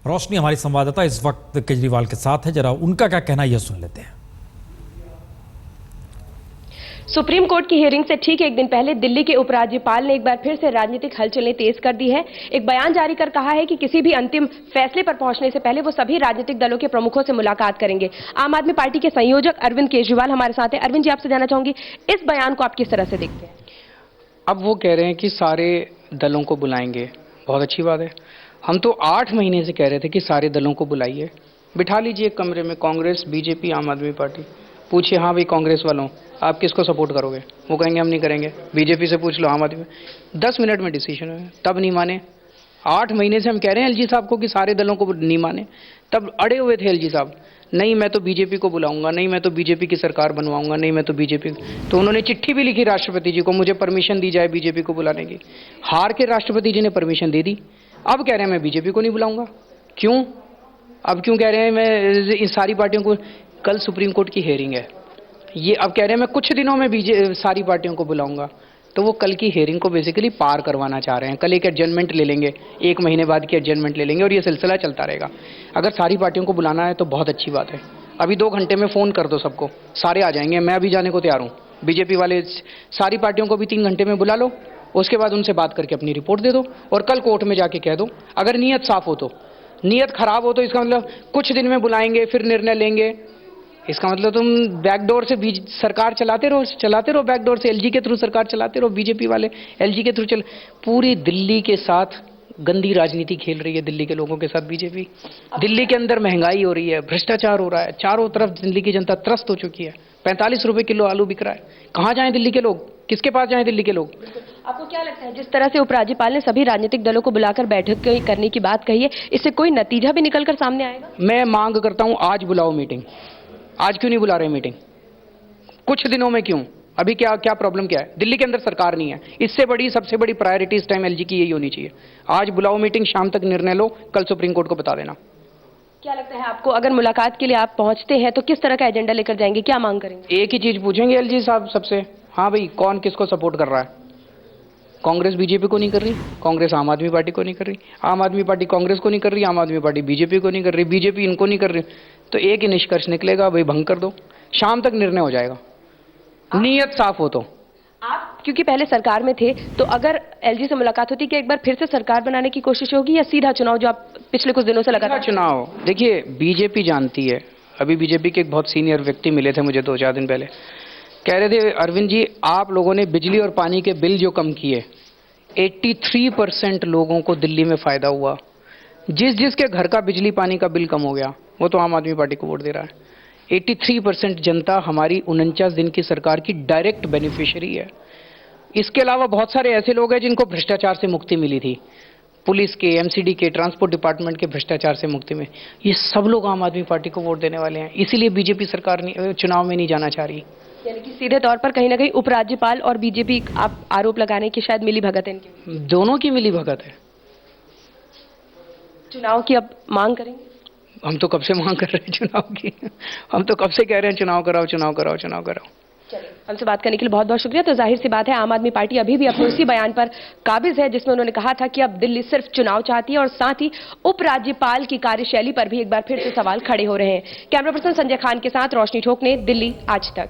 रोशनी हमारी संवाददाता इस वक्त केजरीवाल के साथ है, जरा उनका क्या कहना है यह सुन लेते हैं। सुप्रीम कोर्ट की हियरिंग से ठीक एक दिन पहले दिल्ली के उपराज्यपाल ने एक बार फिर से राजनीतिक हलचलें तेज कर दी है। एक बयान जारी कर कहा है कि किसी भी अंतिम फैसले पर पहुंचने से पहले वो सभी राजनीतिक दलों के प्रमुखों से मुलाकात करेंगे। आम आदमी पार्टी के संयोजक अरविंद केजरीवाल हमारे साथ हैं। अरविंद जी, आपसे जानना चाहूंगी, इस बयान को आप किस तरह से देखते हैं? अब वो कह रहे हैं कि सारे दलों को बुलाएंगे, बहुत अच्छी बात है। हम तो 8 महीने से कह रहे थे कि सारे दलों को बुलाइए, बिठा लीजिए एक कमरे में, कांग्रेस, बीजेपी, आम आदमी पार्टी। पूछिए, हाँ भाई कांग्रेस वालों आप किसको सपोर्ट करोगे? वो कहेंगे हम नहीं करेंगे। बीजेपी से पूछ लो, आम आदमी, 10 मिनट में डिसीजन है। तब नहीं माने। 8 महीने से हम कह रहे हैं एलजी साहब को कि सारे दलों को नहीं माने, तब अड़े हुए थे एलजी साहब। नहीं मैं तो बीजेपी को बुलाऊंगा, नहीं मैं तो बीजेपी की सरकार बनवाऊंगा, नहीं मैं तो बीजेपी। तो उन्होंने चिट्ठी भी लिखी राष्ट्रपति जी को, मुझे परमिशन दी जाए बीजेपी को बुलाने की। हार के राष्ट्रपति जी ने परमिशन दे दी। अब कह रहे हैं मैं बीजेपी को नहीं बुलाऊंगा। क्यों? अब क्यों कह रहे हैं मैं इन सारी पार्टियों को? कल सुप्रीम कोर्ट की हियरिंग है, ये अब कह रहे हैं मैं कुछ दिनों में सारी पार्टियों को बुलाऊंगा। तो वो कल की हियरिंग को बेसिकली पार करवाना चाह रहे हैं। कल एक एडजर्नमेंट ले लेंगे, 1 महीने बाद की एडजर्नमेंट ले लेंगे और ये सिलसिला चलता रहेगा। अगर सारी पार्टियों को बुलाना है तो बहुत अच्छी बात है। अभी 2 घंटे में फ़ोन कर दो सबको, सारे आ जाएंगे। मैं अभी जाने को तैयार हूँ। बीजेपी वाले सारी पार्टियों को भी 3 घंटे में बुला लो, उसके बाद उनसे बात करके अपनी रिपोर्ट दे दो और कल कोर्ट में जाके कह दो। अगर नीयत साफ हो तो, नीयत खराब हो तो इसका मतलब कुछ दिन में बुलाएंगे फिर निर्णय लेंगे, इसका मतलब तुम बैकडोर से सरकार चलाते रहो बैकडोर से, एलजी के थ्रू सरकार चलाते रहो। बीजेपी वाले एलजी के थ्रू पूरी दिल्ली के साथ गंदी राजनीति खेल रही है, दिल्ली के लोगों के साथ बीजेपी। दिल्ली के अंदर महंगाई हो रही है, भ्रष्टाचार हो रहा है, चारों तरफ दिल्ली की जनता त्रस्त हो चुकी है। 45 रुपए किलो आलू बिक रहा है। कहाँ जाएं दिल्ली के लोग? किसके पास जाएं दिल्ली के लोग? आपको क्या लगता है, जिस तरह से उपराज्यपाल ने सभी राजनीतिक दलों को बुलाकर बैठक करने की बात कही है, इससे कोई नतीजा भी निकलकर सामने आएगा? मैं मांग करता हूं आज बुलाओ मीटिंग। आज क्यों नहीं बुला रहे मीटिंग? कुछ दिनों में क्यों? अभी क्या प्रॉब्लम क्या है? दिल्ली के अंदर सरकार नहीं है, इससे बड़ी सबसे बड़ी प्रायोरिटी इस टाइम एलजी की यही होनी चाहिए। आज बुलाओ मीटिंग, शाम तक निर्णय लो, कल सुप्रीम कोर्ट को बता देना। क्या लगता है आपको, अगर मुलाकात के लिए आप पहुंचते हैं तो किस तरह का एजेंडा लेकर जाएंगे, क्या मांग करेंगे? एक ही चीज पूछेंगे एलजी साहब सबसे, हाँ भाई कौन किसको सपोर्ट कर रहा है? कांग्रेस बीजेपी को नहीं कर रही, कांग्रेस आम आदमी पार्टी को नहीं कर रही, आम आदमी पार्टी कांग्रेस को नहीं कर रही, आम आदमी पार्टी बीजेपी को नहीं कर रही, बीजेपी इनको नहीं कर रही। तो एक ही निष्कर्ष निकलेगा, भाई भंग कर दो, शाम तक निर्णय हो जाएगा, नीयत साफ हो तो। आप क्योंकि पहले सरकार में थे, तो अगर एलजी से मुलाकात होती कि एक बार फिर से सरकार बनाने की कोशिश होगी या सीधा चुनाव जो आप पिछले कुछ दिनों से लगातार? चुनाव देखिए, बीजेपी जानती है। अभी बीजेपी के एक बहुत सीनियर व्यक्ति मिले थे मुझे 2-4 दिन पहले, कह रहे थे अरविंद जी आप लोगों ने बिजली और पानी के बिल जो कम किए, 83% लोगों को दिल्ली में फायदा हुआ। जिसके घर का बिजली पानी का बिल कम हो गया वो तो आम आदमी पार्टी को वोट दे रहा है। 83% जनता हमारी 49 दिन की सरकार की डायरेक्ट बेनिफिशियरी है। इसके अलावा बहुत सारे ऐसे लोग हैं जिनको भ्रष्टाचार से मुक्ति मिली थी, पुलिस के, एमसीडी के, ट्रांसपोर्ट डिपार्टमेंट के भ्रष्टाचार से मुक्ति में। ये सब लोग आम आदमी पार्टी को वोट देने वाले हैं, इसीलिए बीजेपी सरकार चुनाव में नहीं जाना चाह रही। यानी कि सीधे तौर पर कहीं ना कहीं उपराज्यपाल और बीजेपी आप आरोप लगाने की शायद मिली भगत है इनकी? दोनों की मिली भगत है। चुनाव की अब मांग करेंगे? हम तो कब से मांग कर रहे हैं चुनाव की। हम तो कब से कह रहे हैं चुनाव कराओ, चुनाव कराओ, चुनाव कराओ। चलिए, हमसे बात करने के लिए बहुत बहुत शुक्रिया। तो जाहिर सी बात है, आम आदमी पार्टी अभी भी अपने उसी बयान पर काबिज है जिसमें उन्होंने कहा था कि अब दिल्ली सिर्फ चुनाव चाहती है और साथ ही उपराज्यपाल की कार्यशैली पर भी एक बार फिर से सवाल खड़े हो रहे हैं। कैमरा पर्सन संजय खान के साथ रोशनी ठोकने, दिल्ली आज तक।